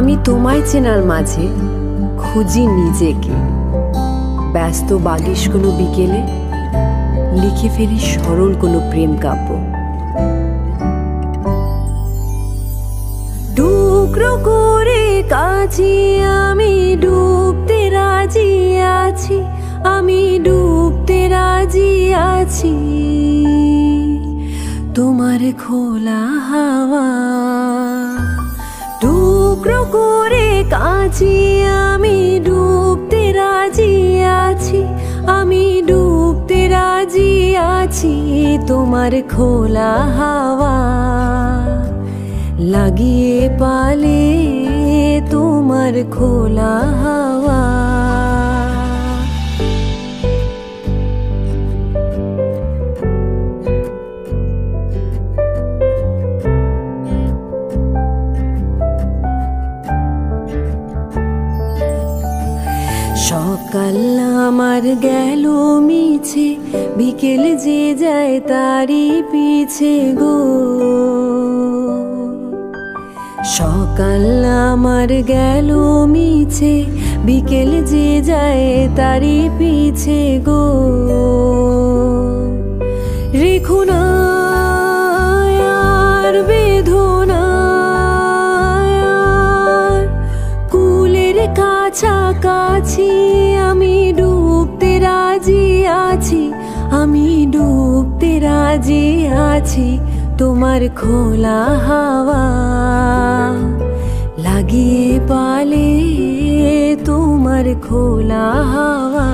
আমি তোমায় চেনার মাঝে খুঁজি নিজেকে। ব্যস্ত বাগিশ কোনো বিকেলে লিখে ফেলি সরল কোনো প্রেম কাব্য। টুকরো করে কাছি আমি ডুবতে রাজি আছি, আমি ডুবতে রাজি আছি তোমার খোলা হাওয়া। টুকরো করে কাছি আমি ডুবতে রাজি আছি, আমি ডুবতে রাজি আছি তোমার খোলা হাওয়া। লাগিয়ে পালে তোমার খোলা হাওয়া। সকাল আমার গেল মিছে, বিকেল যে যায় তারই পিছে গো। সকাল আমার গেল মিছে, বিকেল যে যায় তারই পিছে গো। রেখো না আর বেদনা কুলের কাছাকাছি, আমি ডুবতে রাজি আছি, আমি ডুবতে রাজি আছি তোমার খোলা হাওয়া। লাগিয়ে পালে তোমার খোলা হাওয়া।